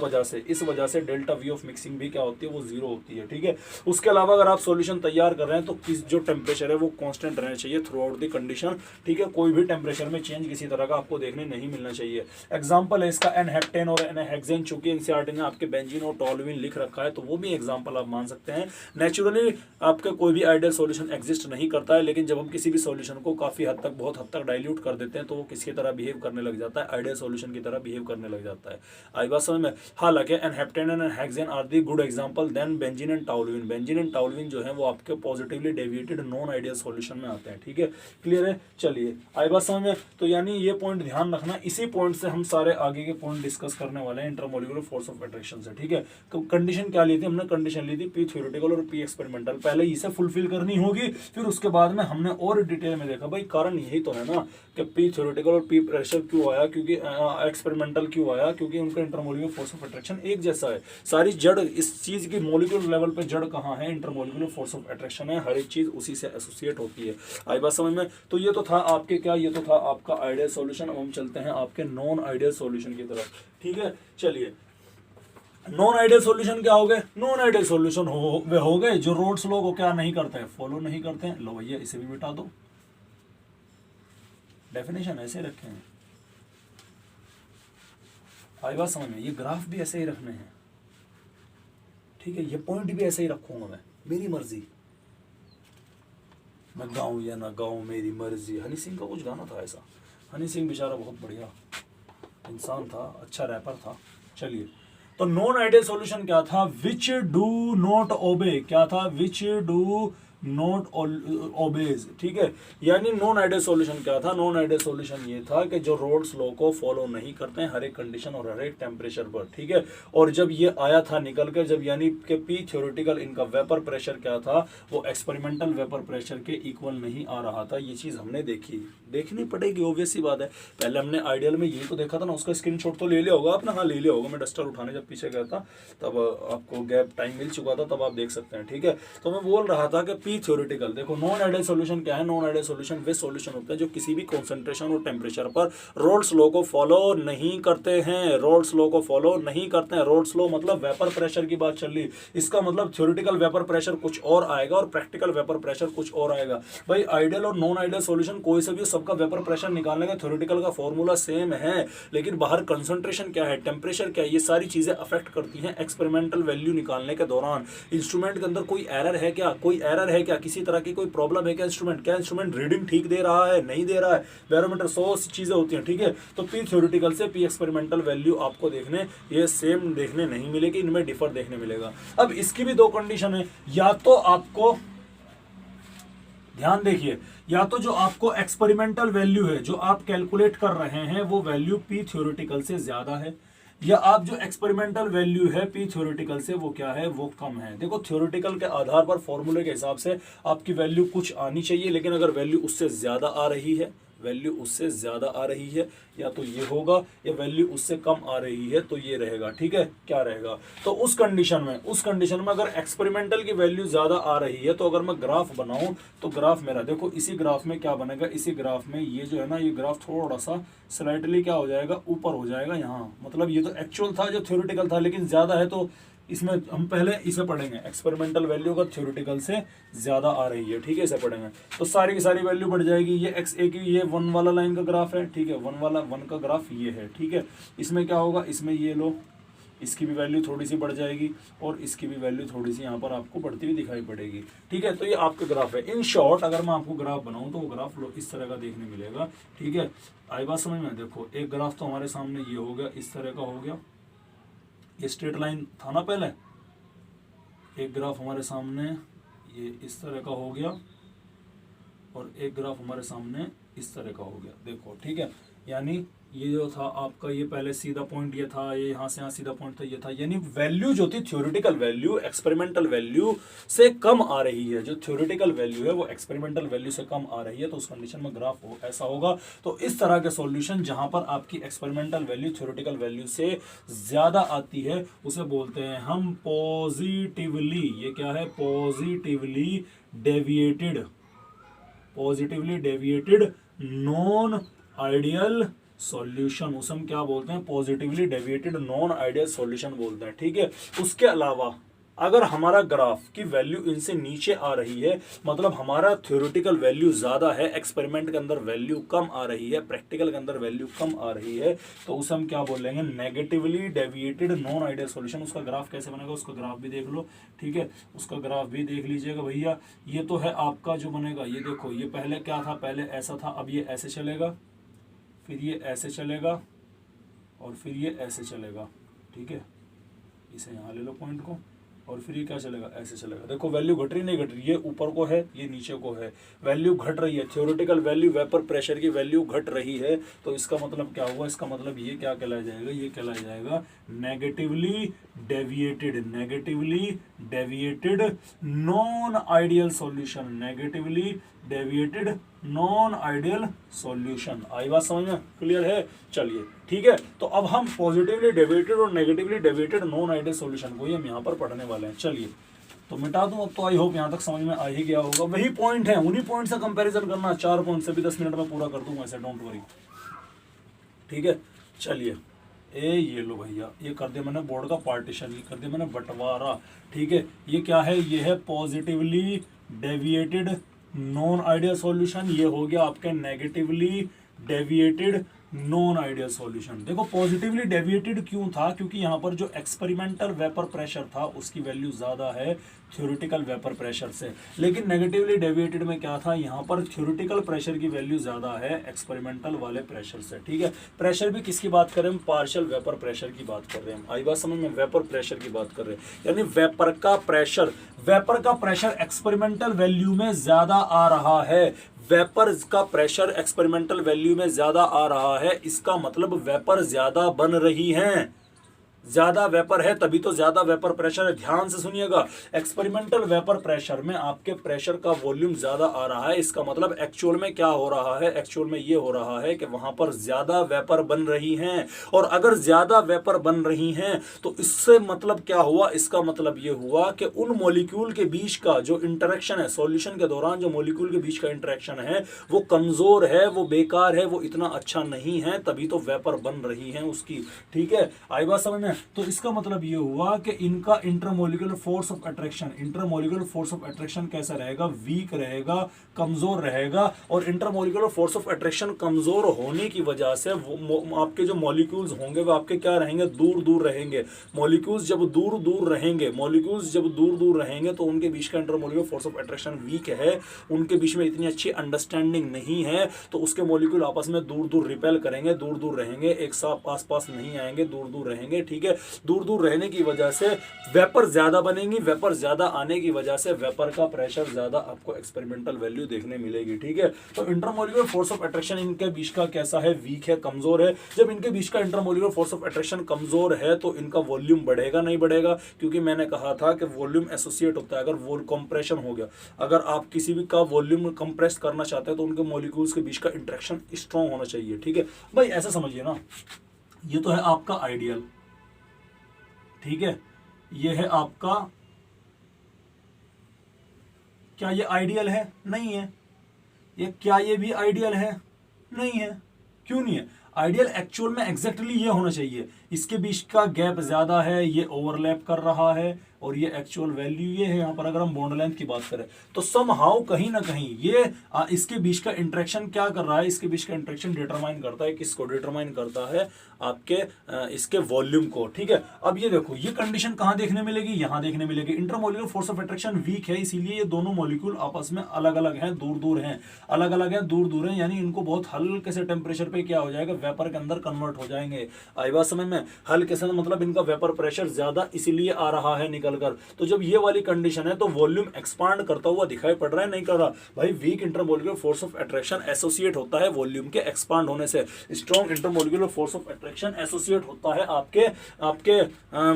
वजह से डेल्टा वी ऑफ मिक्सिंग भी क्या होती है, वो जीरो होती है, ठीक है। उसके अलावा अगर आप सॉल्यूशन तैयार कर रहे हैं तो किस जो टेम्परेचर है वो कांस्टेंट रहना चाहिए थ्रू आउट द कंडीशन, ठीक है, कोई भी टेम्परेचर में चेंज किसी तरह का आपको देखने नहीं मिलना चाहिए। एग्जांपल है इसका एन हेप्टेन और एन हेक्सेन, चूंकि एनसीईआरटी ने आपके बेंजीन और टॉल्यूइन लिख रखा है तो वो भी एग्जांपल आप मान सकते हैं। नेचुरली आपका कोई भी आइडियल सॉल्यूशन एग्जिस्ट नहीं करता है, लेकिन जब हम किसी भी सॉल्यूशन को काफी हद तक, बहुत हद तक डाइल्यूट कर देते हैं तो वो किसकी तरह बिहेव करने लग जाता है, आइडियल सॉल्यूशन की तरह बिहेव करने लग जाता है। आई बात समझ में। हालांकि N heptane and hexane are the good example than benzene and toluene. Benzene and toluene जो है वो आपके positively deviated non ideal solution में आते हैं, ठीक है, क्लियर है। चलिए आई बात समझ में। तो यानी ये पॉइंट ध्यान रखना, इसी पॉइंट से हम सारे आगे के पॉइंट डिस्कस करने वाले हैं इंटरमोलिकुलर फोर्स ऑफ अट्रैक्शन से, ठीक है। तो कंडीशन क्या ली थी हमने, कंडीशन ली थी पी थ्योरेटिकल और पी एक्सपेरिमेंटल, पहले इसे फुलफिल करनी होगी, फिर उसके बाद में हमने और डिटेल में देखा भाई कारण यही तो है ना कि पी थ्योरेटिकल और पी प्रेशर क्यों आया, क्योंकि एक्सपेरिमेंटल क्यों आया, क्योंकि उनका इंटरमोलिकुलर फोर्स ऑफ अट्रैक्शन एक जैसा है। सारी जड़ इस चीज की मॉलिक्यूलर लेवल पे जड़ कहाँ है, इंटरमोलिकुलर फोर्स ऑफ अट्रैक्शन है, हर एक चीज उसी से एसोसिएट होती है। आई बात समझ में। तो ये तो था आपके क्या, ये तो था आपका आइडियल सॉल्यूशन। अब हम चलते हैं आपके नॉन आइडियल सॉल्यूशन की तरफ, ठीक है। चलिए नॉन आइडियल सॉल्यूशन क्या हो गए, नॉन आइडियल सॉल्यूशन वे हो गए जो रोल्स लॉ को क्या नहीं करते हैं, फॉलो नहीं करते हैं। लो भैया इसे भी मिटा दो, डेफिनेशन ऐसे रखे हैं। आई बात समझ में। ये ग्राफ भी ऐसे ही रखने हैं, ठीक है, ये पॉइंट भी ऐसे ही रखूंगा मैं, मेरी मर्जी, मैं गाऊं या ना गाऊं मेरी मर्जी। हनी सिंह का कुछ गाना था ऐसा, हनी सिंह बेचारा बहुत बढ़िया इंसान था, अच्छा रैपर था। चलिए तो नॉन आइडियल सॉल्यूशन क्या था, विच डू नॉट ओबे, क्या था, विच डू नॉट ओबेज, ठीक है। यानी नॉन आइडियल सॉल्यूशन क्या था, नॉन आइडियल सॉल्यूशन ये था कि जो रोल्स लॉ को फॉलो नहीं करते हैं हर एक कंडीशन और हर एक टेम्परेचर पर, ठीक है। और जब ये आया था निकल कर, जब यानी कि पी थ्योरेटिकल इनका वेपर प्रेशर क्या था, वो एक्सपेरिमेंटल वेपर प्रेशर के इक्वल नहीं आ रहा था। ये चीज हमने देखनी पड़ेगी, ऑब्वियस सी बात है। पहले हमने आइडियल में यही तो देखा था ना, उसका स्क्रीनशॉट तो ले लिया होगा आपने, हाँ ले लिया होगा। मैं डस्टर उठाने जब पीछे गया था तब आपको गैप टाइम मिल चुका था, तब आप देख सकते हैं, ठीक है। तो मैं बोल रहा था कि पी पी थ्योरेटिकल। देखो नॉन आइडियल सॉल्यूशन क्या है, नॉन आइडियल सॉल्यूशन वे सॉल्यूशन होते हैं जो किसी भी कॉन्सेंट्रेशन और टेम्परेचर पर रोल्स लॉ को फॉलो नहीं करते हैं, रोल्स लॉ को फॉलो नहीं करते हैं। रोल्स लॉ मतलब वेपर प्रेशर की बात चल रही, इसका मतलब थ्योरेटिकल वेपर प्रेशर कुछ और आएगा और प्रैक्टिकल वेपर प्रेशर कुछ और आएगा। भाई आइडियल और नॉन आइडियल सॉल्यूशन कोई से भी, सबका वेपर प्रेशर निकालने का थ्योरेटिकल का फॉर्मूला सेम है, लेकिन बाहर कंसंट्रेशन क्या है, टेम्परेचर क्या है, ये सारी चीजें अफेक्ट करती हैं एक्सपेरिमेंटल वैल्यू निकालने के दौरान। इंस्ट्रूमेंट के अंदर कोई एरर है क्या, कोई एरर है क्या, किसी तरह की कोई प्रॉब्लम है क्या, क्या इंस्ट्रूमेंट रीडिंग ठीक दे रहा है, नहीं दे रहा है, बैरोमीटर 100 चीजें होती हैं, ठीक है। तो पी थ्योरेटिकल से पी एक्सपेरिमेंटल वैल्यू आपको देखने, ये सेम देखने नहीं मिलेगी, इनमें डिफर देखने मिलेगा। अब इसकी भी दो कंडीशन है, या तो आपको ध्यान देखिए, या तो जो आपको एक्सपेरिमेंटल वैल्यू है जो आप कैलकुलेट कर रहे हैं वो वैल्यू पी थ्योरेटिकल से ज्यादा है, या आप जो एक्सपेरिमेंटल वैल्यू है पी थ्योरेटिकल से वो क्या है, वो कम है। देखो थ्योरेटिकल के आधार पर फॉर्मूले के हिसाब से आपकी वैल्यू कुछ आनी चाहिए, लेकिन अगर वैल्यू उससे ज्यादा आ रही है, वैल्यू उससे ज्यादा आ रही है, या तो ये होगा, या वैल्यू उससे कम आ रही है तो ये रहेगा, ठीक है। क्या रहेगा, तो उस कंडीशन में अगर एक्सपेरिमेंटल की वैल्यू ज्यादा आ रही है तो अगर मैं ग्राफ बनाऊं तो ग्राफ मेरा देखो इसी ग्राफ में क्या बनेगा, इसी ग्राफ में ये जो है ना, ये ग्राफ थोड़ा सा स्लाइडली क्या हो जाएगा, ऊपर हो जाएगा यहाँ। मतलब ये तो एक्चुअल था जो थ्योरेटिकल था, लेकिन ज्यादा है, तो इसमें हम पहले इसे पढ़ेंगे, एक्सपेरिमेंटल वैल्यू का थ्योरेटिकल से ज्यादा आ रही है, ठीक है, इसे पढ़ेंगे। तो सारी की सारी वैल्यू बढ़ जाएगी। ये एक्स ए की ये 1 वाला लाइन का ग्राफ है, ठीक है, 1 का ग्राफ ये है, ठीक है। इसमें क्या होगा, इसमें ये लो, इसकी भी वैल्यू थोड़ी सी बढ़ जाएगी और इसकी भी वैल्यू थोड़ी सी यहाँ पर आपको बढ़ती हुई दिखाई पड़ेगी, ठीक है। तो ये आपका ग्राफ है। इन शॉर्ट अगर मैं आपको ग्राफ बनाऊं तो वो ग्राफ इस तरह का देखने मिलेगा, ठीक है। आई बात समझ में। देखो एक ग्राफ तो हमारे सामने ये हो गया, इस तरह का हो गया, ये स्ट्रेट लाइन था ना पहले। एक ग्राफ हमारे सामने ये इस तरह का हो गया और एक ग्राफ हमारे सामने इस तरह का हो गया, देखो, ठीक है। यानी ये जो था आपका, ये पहले सीधा पॉइंट ये था, ये यहाँ से यहाँ सीधा पॉइंट था, ये था। यानी वैल्यू जो थी थ्योरेटिकल वैल्यू एक्सपेरिमेंटल वैल्यू से कम आ रही है, जो थ्योरेटिकल वैल्यू है वो एक्सपेरिमेंटल वैल्यू से कम आ रही है, तो उस कंडीशन में ग्राफ ऐसा होगा। तो इस तरह के सॉल्यूशन जहां पर आपकी एक्सपेरिमेंटल वैल्यू थ्योरेटिकल वैल्यू से ज्यादा आती है उसे बोलते हैं हम पॉजिटिवली, ये क्या है, positively deviated non ideal solution, उसे हम क्या बोलते हैं, positively deviated non ideal solution बोलते हैं, ठीक है। उसके अलावा अगर हमारा ग्राफ की वैल्यू इनसे नीचे आ रही है, मतलब हमारा थ्योरेटिकल वैल्यू ज्यादा है, एक्सपेरिमेंट के अंदर वैल्यू कम आ रही है, प्रैक्टिकल के अंदर वैल्यू कम आ रही है, तो उसे हम क्या बोलेंगे, negatively deviated non ideal solution. उसका ग्राफ कैसे बनेगा, उसका ग्राफ भी देख लो, ठीक है, उसका ग्राफ भी देख लीजिएगा भैया। ये तो है आपका जो बनेगा, ये देखो, ये पहले क्या था, पहले ऐसा था, अब ये ऐसे चलेगा, फिर ये ऐसे चलेगा और फिर ये ऐसे चलेगा, ठीक है। इसे यहाँ ले लो पॉइंट को, और फिर ये क्या चलेगा, ऐसे चलेगा। देखो वैल्यू घट रही नहीं घट रही, ये ऊपर को है, ये नीचे को है, वैल्यू घट रही है, थ्योरेटिकल वैल्यू वेपर प्रेशर की वैल्यू घट रही है। तो इसका मतलब क्या हुआ, इसका मतलब ये क्या कहलाया जाएगा, ये कहलाया जाएगा negatively deviated non ideal solution, negatively deviated non ideal solution. आई बात समझ में, क्लियर है। चलिए ठीक है, तो अब हम पॉजिटिवली डेविएटेड और negatively deviated non ideal solution को ही हम यहाँ पर पढ़ने वाले हैं। चलिए तो मिटा दूं अब तो, आई होप यहाँ तक समझ में आ ही गया होगा। वही पॉइंट है, उन्हीं पॉइंट से कंपैरिजन करना, 4 पॉइंट से भी 10 मिनट में पूरा कर दूंगा ऐसे, डोंट वरी, ठीक है। चलिए ये लो भैया, ये कर दिया मैंने बोर्ड का पार्टीशन, ये कर दिया मैंने बंटवारा, ठीक है। ये क्या है, ये है positively deviated non ideal solution, ये हो गया आपके negatively deviated non ideal solution. देखो पॉजिटिवली डेविएटेड क्यों था, क्योंकि यहाँ पर जो एक्सपेरिमेंटल वेपर प्रेशर था उसकी वैल्यू ज्यादा है थ्योरेटिकल वेपर प्रेशर से, लेकिन नेगेटिवली डेविएटेड में क्या था, यहाँ पर थ्योरेटिकल प्रेशर की वैल्यू ज्यादा है एक्सपेरिमेंटल वाले प्रेशर से, ठीक है। प्रेशर भी किसकी बात कर रहे हैं, पार्शियल वेपर प्रेशर की बात कर रहे हैं। आई बात समझ में, वेपर प्रेशर की बात कर रहे हैं, यानी वेपर का प्रेशर एक्सपेरिमेंटल वैल्यू में ज्यादा आ रहा है, वेपर का प्रेशर एक्सपेरिमेंटल वैल्यू में ज्यादा आ रहा है, इसका मतलब वेपर ज्यादा बन रही हैं, ज्यादा वेपर है तभी तो ज्यादा वेपर प्रेशर है। ध्यान से सुनिएगा, एक्सपेरिमेंटल वेपर प्रेशर में आपके प्रेशर का वॉल्यूम ज्यादा आ रहा है, इसका मतलब एक्चुअल में क्या हो रहा है, एक्चुअल में ये हो रहा है कि वहां पर ज्यादा वेपर बन रही हैं। और अगर ज्यादा वेपर बन रही हैं तो इससे मतलब क्या हुआ, इसका मतलब ये हुआ कि उन मॉलिक्यूल के बीच का जो इंटरेक्शन है, सॉल्यूशन के दौरान जो मॉलिक्यूल के बीच का इंटरेक्शन है वो कमजोर है, वो बेकार है, वो इतना अच्छा नहीं है, तभी तो वेपर बन रही है उसकी। ठीक है, आई बात समझ में। तो इसका मतलब ये हुआ कि इनका intermolecular force of attraction, intermolecular force of attraction कैसा रहेगा, वीक रहेगा, कमजोर रहेगा। और इंटरमोलिकुलर फोर्स ऑफ अट्रैक्शन कमजोर होने की वजह से आपके जो मॉलिक्यूल्स होंगे वो आपके क्या रहेंगे, दूर दूर रहेंगे। मॉलिक्यूल्स जब दूर दूर रहेंगे, मॉलिक्यूल्स जब दूर दूर रहेंगे तो उनके बीच का intermolecular force of attraction weak है, उनके बीच में इतनी अच्छी अंडरस्टैंडिंग नहीं है, तो उसके मॉलिक्यूल आपस में दूर दूर रिपेल करेंगे, दूर दूर रहेंगे, एक साथ आस पास नहीं आएंगे, दूर दूर रहेंगे। ठीक है, दूर दूर रहने की वजह से वेपर ज्यादा बनेंगी, वेपर ज्यादा आने की वजह से वेपर का प्रेशर ज्यादा आपको एक्सपेरिमेंटल वैल्यू देखने मिलेगी। ठीक है, तो इंटरमोलिकुलर फोर्स ऑफ अट्रैक्शन इनके बीच का कैसा है, वीक है, कमजोर है। जब इनके बीच का इंटरमोलिकुलर फोर्स ऑफ अट्रैक्शन कमजोर है तो इनका वॉल्यूम बढ़ेगा नहीं बढ़ेगा, क्योंकि मैंने कहा था कि वॉल्यूम एसोसिएट होता है। अगर वो कंप्रेशन हो गया, अगर आप किसी भी का वॉल्यूम कंप्रेस करना चाहते हैं तो उनके मॉलिक्यूल्स के बीच का इंटरेक्शन स्ट्रांग होना चाहिए। ठीक है भाई, ऐसा समझिए ना, ये तो है आपका आइडियल। ठीक है, ये है आपका, क्या ये आइडियल है, नहीं है। ये क्या ये भी आइडियल है, नहीं है। क्यों नहीं है, आइडियल एक्चुअल में एग्जैक्टली ये होना चाहिए, इसके बीच का गैप ज्यादा है, ये ओवरलैप कर रहा है, और ये एक्चुअल वैल्यू ये है। यहां पर अगर हम बॉन्ड लेंथ की बात करें तो समहाउ कहीं ना कहीं ये इसके बीच का इंटरेक्शन क्या कर रहा है, इसके बीच का इंटरेक्शन डिटरमाइन करता है, किसको डिटरमाइन करता है, आपके इसके वॉल्यूम को। ठीक है, अब ये देखो, ये कंडीशन कहां देखने मिलेगी, यहां देखने मिलेगी। Intermolecular force of attraction weak है, इसीलिए ये दोनों मॉलिक्यूल आपस में अलग अलग हैं, दूर दूर हैं, अलग अलग हैं, दूर दूर हैं, यानी इनको बहुत हल्के से टेम्परेचर पे क्या हो जाएगा, वेपर के अंदर कन्वर्ट हो जाएंगे। आई बात समझ में, हल्के से मतलब इनका वेपर प्रेशर ज्यादा इसीलिए आ रहा है निकल कर। तो जब ये वाली कंडीशन है तो वॉल्यूम एक्सपांड करता हुआ दिखाई पड़ रहा है, नहीं कर रहा भाई। Weak intermolecular force of attraction associate होता है वॉल्यूम के एक्सपांड होने से, strong intermolecular force of attraction associate होता है आपके आपके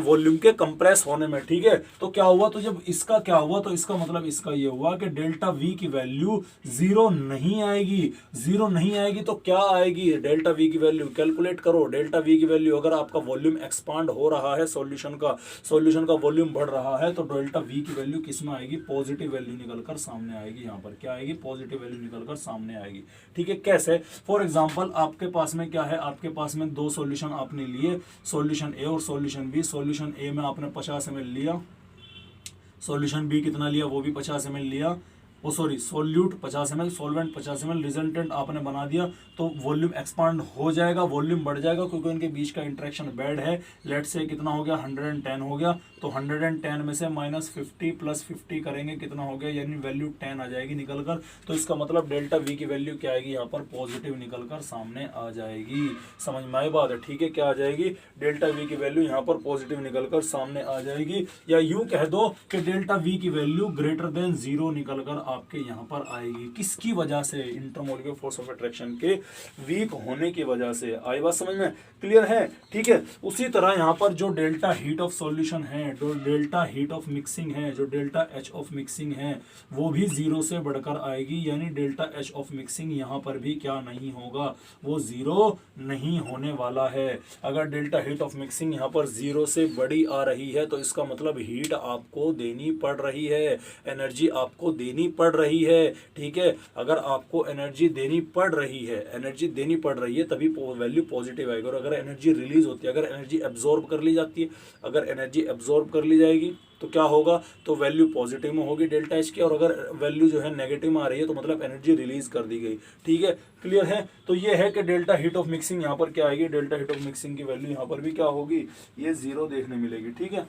वॉल्यूम के कंप्रेस होने में। ठीक है, तो क्या हुआ, तो जब इसका क्या हुआ, तो इसका मतलब इसका ये हुआ कि डेल्टा वी की वैल्यू जीरो नहीं आएगी। जीरो नहीं आएगी तो क्या आएगी, डेल्टा वी की वैल्यू कैलकुलेट करो। डेल्टा वी की वैल्यू, अगर आपका वॉल्यूम एक्सपांड हो रहा है, सॉल्यूशन का वॉल्यूम बढ़ रहा है, तो डेल्टा वी की वैल्यू किस में आएगी, पॉजिटिव वैल्यू निकलकर सामने आएगी। यहाँ पर क्या आएगी, पॉजिटिव वैल्यू निकलकर सामने आएगी। ठीक है, कैसे, फॉर एग्जांपल आपके पास में क्या है, आपके पास में दो सॉल्यूशन आपने लिए, सॉल्यूशन ए और सॉल्यूशन बी। सॉल्यूशन ए में आपने 50 ml लिया, सॉल्यूशन बी कितना लिया, वो भी 50 ml लिया, oh sorry solute 50 ml, solvent 50 ml, resultant आपने बना दिया, तो वॉल्यूम एक्सपांड हो जाएगा, वॉल्यूम बढ़ जाएगा, क्योंकि इनके बीच का इंटरेक्शन बैड है। लेट से कितना हो गया, 110 हो गया, तो 110 में से -50 + 50 करेंगे, कितना हो गया, यानी वैल्यू 10 आ जाएगी निकलकर। तो इसका मतलब डेल्टा वी की वैल्यू क्या आएगी, यहाँ पर पॉजिटिव निकलकर सामने आ जाएगी। समझ में आई बात है, ठीक है, क्या आ जाएगी, डेल्टा वी की वैल्यू यहाँ पर पॉजिटिव निकलकर सामने आ जाएगी। या यूं कह दो कि डेल्टा वी की वैल्यू ग्रेटर देन 0 निकलकर आपके यहाँ पर आएगी। किसकी वजह से, इंटरमोलिकुलर फोर्स ऑफ अट्रैक्शन के वीक होने की वजह से। आई बात समझ में, क्लियर है। ठीक है, उसी तरह यहाँ पर जो डेल्टा हीट ऑफ सॉल्यूशन है, जो डेल्टा हीट ऑफ मिक्सिंग है, जो डेल्टा एच ऑफ मिक्सिंग है, वो भी 0 से बढ़कर आएगी, यानी डेल्टा एच ऑफ मिक्सिंग यहाँ पर भी क्या नहीं होगा, वो 0 नहीं होने वाला है। अगर डेल्टा हीट ऑफ मिक्सिंग यहाँ पर 0 से बड़ी आ रही है तो इसका मतलब हीट आपको देनी पड़ रही है, एनर्जी आपको देनी पड़ रही है। ठीक है, अगर आपको एनर्जी देनी पड़ रही है, एनर्जी देनी पड़ रही है, तभी वैल्यू पॉजिटिव आएगी। और अगर एनर्जी रिलीज होती है, अगर एनर्जी एब्जॉर्ब कर ली जाती है, अगर एनर्जी एब्जॉर्ब कर ली जाएगी तो क्या होगा, तो वैल्यू पॉजिटिव में होगी डेल्टा एच की। और अगर वैल्यू जो है नेगेटिव में आ रही है तो मतलब एनर्जी रिलीज कर दी गई। ठीक है, क्लियर है। तो ये है कि डेल्टा हीट ऑफ मिक्सिंग यहाँ पर क्या आएगी, डेल्टा हीट ऑफ मिक्सिंग की वैल्यू यहाँ पर भी क्या होगी, ये 0 देखने मिलेगी। ठीक है,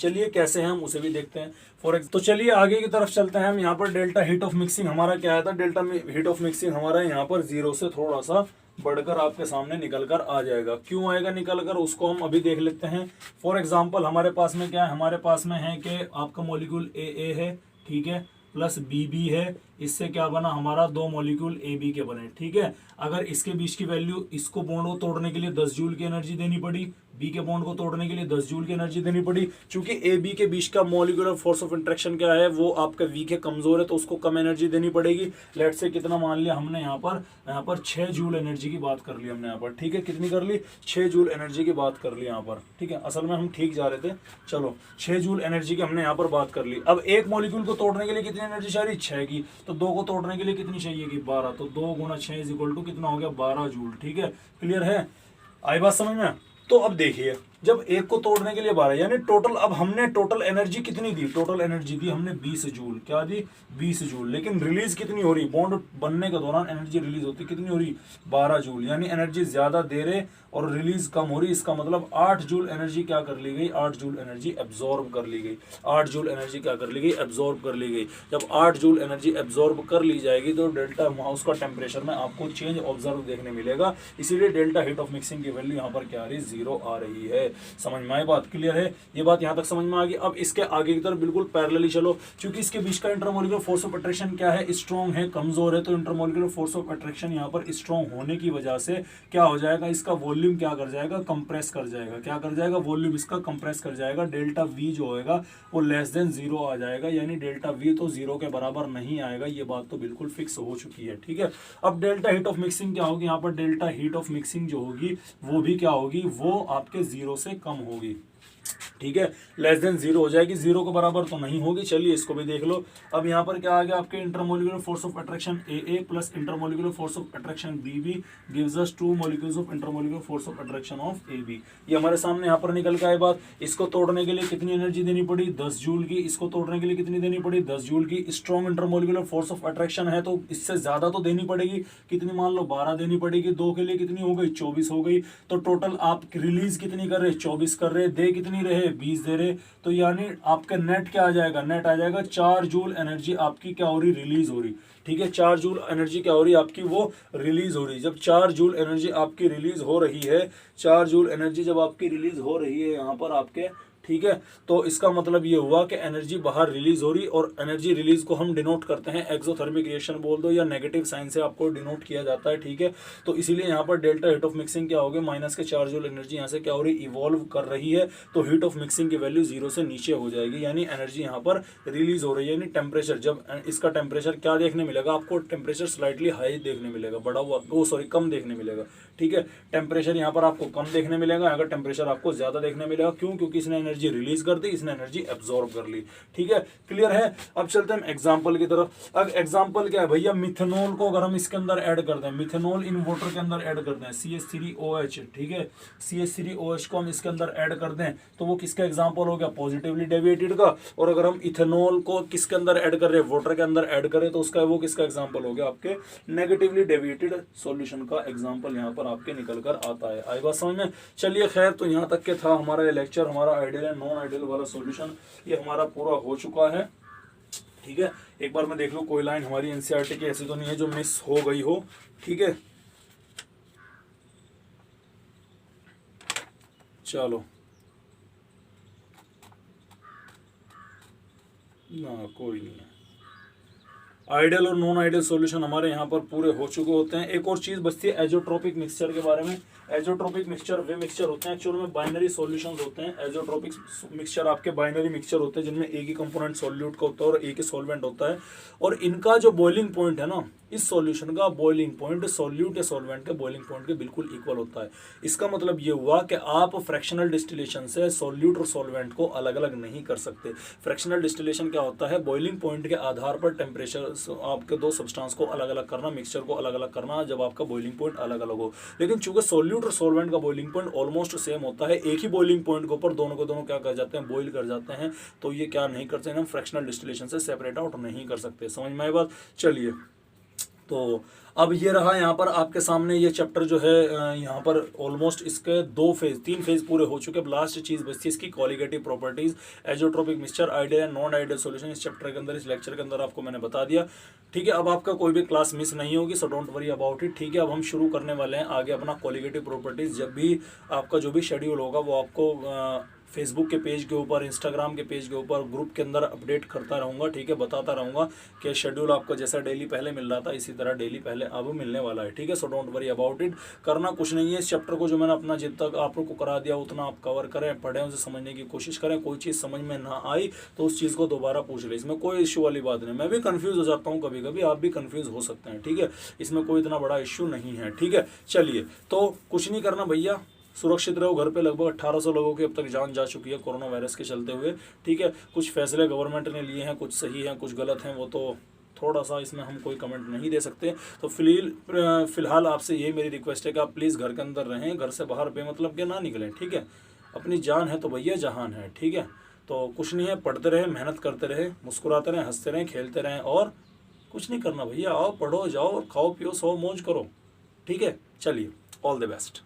चलिए कैसे हैं हम उसे भी देखते हैं। तो चलिए आगे की तरफ चलते हैं हम। यहाँ पर डेल्टा हीट ऑफ मिक्सिंग हमारा क्या आया था, डेल्टा हीट ऑफ मिक्सिंग हमारा यहाँ पर 0 से थोड़ा सा बढ़कर आपके सामने निकल कर आ जाएगा। क्यों आएगा निकल कर, उसको हम अभी देख लेते हैं। फॉर एग्जांपल हमारे पास में क्या है, हमारे पास में है कि आपका मॉलिक्यूल ए है, ठीक है, प्लस बी है। इससे क्या बना, हमारा 2 मॉलिक्यूल ए बी के बने। ठीक है, अगर इसके बीच की वैल्यू, इसको बॉन्ड को तोड़ने के लिए 10 जूल की एनर्जी देनी पड़ी, बी के बॉन्ड को तोड़ने के लिए 10 जूल की एनर्जी देनी पड़ी। चूंकि ए बी के बीच का मॉलिक्यूलर फोर्स ऑफ इंट्रैक्शन क्या है, वो आपका वीक है, कमजोर है, तो उसको कम एनर्जी देनी पड़ेगी। लेट से कितना मान लिया हमने यहाँ पर 6 जूल एनर्जी की बात कर ली हमने यहाँ पर, ठीक है। कितनी कर ली? 6 जूल एनर्जी की बात कर ली यहाँ पर, ठीक है। असल में हम ठीक जा रहे थे, चलो 6 जूल एनर्जी की हमने यहाँ पर बात कर ली। अब एक मॉलिक्यूल को तोड़ने के लिए कितनी एनर्जी चाहिए? 6 की। तो 2 को तोड़ने के लिए कितनी चाहिए? 12। तो 2 गुना 6 इज इक्वल टू कितना हो गया? 12 जूल, ठीक है। क्लियर है? आई बात समझ में? तो अब देखिए, जब एक को तोड़ने के लिए 12, यानी टोटल, अब हमने टोटल एनर्जी कितनी दी? टोटल एनर्जी दी हमने 20 जूल। क्या दी? 20 जूल। लेकिन रिलीज कितनी हो रही? बॉन्ड बनने के दौरान एनर्जी रिलीज होती कितनी हो रही? 12 जूल। यानी एनर्जी ज्यादा दे रहे और रिलीज कम हो रही। इसका मतलब 8 जूल एनर्जी क्या कर ली गई? 8 जूल एनर्जी एब्जॉर्ब कर ली गई। 8 जूल एनर्जी क्या कर ली गई? एब्जॉर्ब कर ली गई। जब 8 जूल एनर्जी एब्जॉर्ब कर ली जाएगी तो डेल्टा हाउस का टेम्परेचर में आपको चेंज ऑब्जर्व देखने मिलेगा। इसीलिए डेल्टा हीट ऑफ मिक्सिंग की वैल्यू यहाँ पर क्या आ रही? 0 आ रही है। समझ में आई बात? क्लियर है? ये बात यहाँ तक समझ में आ गई। अब इसके आगे की तरफ बिल्कुल पैरेलली चलो। क्योंकि इसके बीच का इंटरमोलिकुलर फोर्स ऑफ अट्रैक्शन क्या है? स्ट्रॉन्ग है, कमजोर है। तो इंटरमोलिकुलर फोर्स ऑफ अट्रैक्शन यहाँ पर स्ट्रॉन्ग होने की वजह से क्या हो जाएगा? इसका वॉल्यूम क्या कर जाएगा? कंप्रेस कर जाएगा। क्या कर जाएगा? वॉल्यूम इसका कंप्रेस कर जाएगा। डेल्टा वी जो होगा वो लेस देन 0 आ जाएगा। यानी डेल्टा वी तो 0 के बराबर नहीं आएगा। ये बात तो बिल्कुल फिक्स हो चुकी है, ठीक है। अब डेल्टा हीट ऑफ मिक्सिंग क्या होगी? यहाँ पर डेल्टा हीट ऑफ मिक्सिंग जो होगी वो भी क्या होगी? वो आपके 0 से कम होगी, ठीक है। लेस देन 0 हो जाएगी, 0 के बराबर तो नहीं होगी। चलिए इसको भी देख लो। अब यहाँ पर क्या आ गया? आपके intermolecular force of attraction AA plus intermolecular force of attraction BB gives us 2 molecules of intermolecular force of attraction of AB। ये हमारे सामने यहाँ पर निकल के आए बात। इसको तोड़ने के लिए कितनी एनर्जी देनी पड़ी? 10 जूल की। इसको तोड़ने के लिए कितनी देनी पड़ी? 10 जूल की। Strong intermolecular force of attraction है तो इससे ज्यादा तो देनी पड़ेगी। कितनी? मान लो 12 देनी पड़ेगी। 2 के लिए कितनी हो गई? 24 हो गई। तो टोटल आप रिलीज कितनी कर रहे? 24 कर रहे। दे कितनी रहे? 20 दे रहे। तो यानी आपका नेट क्या आ जाएगा? नेट आ जाएगा 4 जूल एनर्जी आपकी क्या हो रही? रिलीज हो रही, ठीक है। 4 जूल एनर्जी क्या हो रही है आपकी? वो रिलीज हो रही। जब 4 जूल एनर्जी आपकी रिलीज हो रही है, 4 जूल एनर्जी जब आपकी रिलीज हो रही है यहाँ पर आपके, ठीक है, तो इसका मतलब ये हुआ कि एनर्जी बाहर रिलीज हो रही। और एनर्जी रिलीज को हम डिनोट करते हैं एक्सोथर्मिक रिएक्शन बोल दो या नेगेटिव साइन से आपको डिनोट किया जाता है, ठीक है। तो इसीलिए यहाँ पर डेल्टा हीट ऑफ मिक्सिंग क्या हो गया? माइनस के 4 जूल एनर्जी यहाँ से क्या हो रही? इवॉल्व कर रही है। तो हीट ऑफ मिक्सिंग की वैल्यू 0 से नीचे हो जाएगी। यानी एनर्जी यहाँ पर रिलीज हो रही है। यानी टेम्परेचर, जब इसका टेम्परेचर क्या देखने मिलेगा आपको? टेम्परेचर स्लाइटली हाई देखने मिलेगा, बड़ा हुआ, कम देखने मिलेगा, ठीक है। टेम्परेचर यहाँ पर आपको कम देखने मिलेगा, अगर टेम्परेचर आपको ज्यादा देखने मिलेगा। क्यों? क्योंकि इसने एनर्जी रिलीज कर दी, इसने एनर्जी एब्जॉर्ब कर ली, ठीक है। क्लियर है? अब चलते हैं एग्जांपल की तरफ। अब एग्जांपल क्या है भैया? मिथेनॉल को अगर हम इसके अंदर ऐड कर दें, मिथेनॉल इन वाटर के अंदर ऐड कर दें, CH3OH, ठीक है, CH3OH को हम इसके अंदर ऐड कर दें तो वो किसका एग्जांपल हो गया? पॉजिटिवली डेविएटेड का। और अगर हम इथेनॉल को किसके अंदर ऐड कर रहे हैं? वाटर के अंदर ऐड करें तो उसका वो किसका एग्जांपल हो गया? आपके नेगेटिवली डेविएटेड सॉल्यूशन का एग्जांपल यहाँ पर आपके निकल कर आता है। आई बात समझ में? चलिए खैर, तो यहाँ तक के था हमारा ये लेक्चर। हमारा आइडियल एंड नॉन आइडियल वाला सॉल्यूशन ये हमारा पूरा हो चुका है, ठीक है। एक बार मैं देख लूं कोई लाइन हमारी एनसीईआरटी की ऐसी तो नहीं है जो मिस हो गई हो, ठीक है। चलो ना, कोई नहीं है। आइडियल और नॉन आइडियल सॉल्यूशन हमारे यहाँ पर पूरे हो चुके होते हैं। एक और चीज बचती है एजोट्रोपिक मिक्सचर के बारे में। एजोट्रोपिक मिक्सचर वे मिक्सचर होते हैं एक्चुअल में बाइनरी सॉल्यूशंस होते हैं। एजोट्रोपिक मिक्सचर आपके बाइनरी मिक्सचर होते हैं जिनमें एक ही कंपोनेंट सॉल्यूट का होता है और एक ही सॉल्वेंट होता है। और इनका जो बॉइलिंग पॉइंट है ना, इस सॉल्यूशन का बॉइलिंग पॉइंट सॉल्यूट या सॉल्वेंट के बॉइलिंग पॉइंट के बिल्कुल इक्वल होता है। इसका मतलब ये हुआ कि आप फ्रैक्शनल डिस्टिलेशन से सॉल्यूट और सॉल्वेंट को अलग अलग नहीं कर सकते। फ्रैक्शनल डिस्टिलेशन क्या होता है? बॉइलिंग पॉइंट के आधार पर टेम्परेचर आपके दो सब्सटेंस को अलग अलग करना, मिक्सचर को अलग अलग करना जब आपका बॉइलिंग पॉइंट अलग अलग हो। लेकिन चूंकि सॉल्यूट और सॉल्वेंट का बॉइलिंग पॉइंट ऑलमोस्ट सेम होता है, एक ही बॉइलिंग पॉइंट के ऊपर दोनों को दोनों क्या कर जाते हैं? बॉइल कर जाते हैं। तो ये क्या नहीं कर सकते? हम फ्रैक्शनल डिस्टिलेशन से सेपरेट आउट नहीं कर सकते। समझ में आई बात? चलिए, तो अब ये रहा यहाँ पर आपके सामने ये चैप्टर जो है यहाँ पर ऑलमोस्ट इसके 3 फेज पूरे हो चुके। लास्ट चीज बचती है इसकी colligative properties, azeotropic mixture, ideal and non ideal solution. इस चैप्टर के अंदर, इस लेक्चर के अंदर आपको मैंने बता दिया, ठीक है। अब आपका कोई भी क्लास मिस नहीं होगी, so don't worry about it, ठीक है। अब हम शुरू करने वाले हैं आगे अपना कॉलिगेटिव प्रॉपर्टीज। जब भी आपका जो भी शेड्यूल होगा वो आपको फेसबुक के पेज के ऊपर, इंस्टाग्राम के पेज के ऊपर, ग्रुप के अंदर अपडेट करता रहूँगा, ठीक है, बताता रहूँगा कि शेड्यूल आपको जैसा डेली पहले मिल रहा था इसी तरह डेली पहले अब मिलने वाला है, ठीक है। So don't worry about it. करना कुछ नहीं है, इस चैप्टर को जो मैंने अपना जिन तक आप लोग को करा दिया उतना आप कवर करें, पढ़ें, उसे समझने की कोशिश करें। कोई चीज़ समझ में ना आई तो उस चीज़ को दोबारा पूछ लें, इसमें कोई इश्यू वाली बात नहीं। मैं भी कंफ्यूज हो जाता हूँ कभी कभी, आप भी कंफ्यूज हो सकते हैं, ठीक है, इसमें कोई इतना बड़ा इश्यू नहीं है, ठीक है। चलिए, तो कुछ नहीं करना भैया, सुरक्षित रहो घर पे। लगभग 1800 लोगों की अब तक जान जा चुकी है कोरोना वायरस के चलते हुए, ठीक है। कुछ फैसले गवर्नमेंट ने लिए हैं, कुछ सही हैं, कुछ गलत हैं, वो तो थोड़ा सा इसमें हम कोई कमेंट नहीं दे सकते। तो फिलहाल आपसे ये मेरी रिक्वेस्ट है कि आप प्लीज़ घर के अंदर रहें, घर से बाहर बेमतलब के ना निकलें, ठीक है। अपनी जान है तो भैया जहान है, ठीक है। तो कुछ नहीं है, पढ़ते रहे, मेहनत करते रहे, मुस्कुराते रहें, हंसते रहें, खेलते रहें, और कुछ नहीं करना भैया। आओ, पढ़ो, जाओ, खाओ पियो, सो मौज करो, ठीक है। चलिए, ऑल द बेस्ट।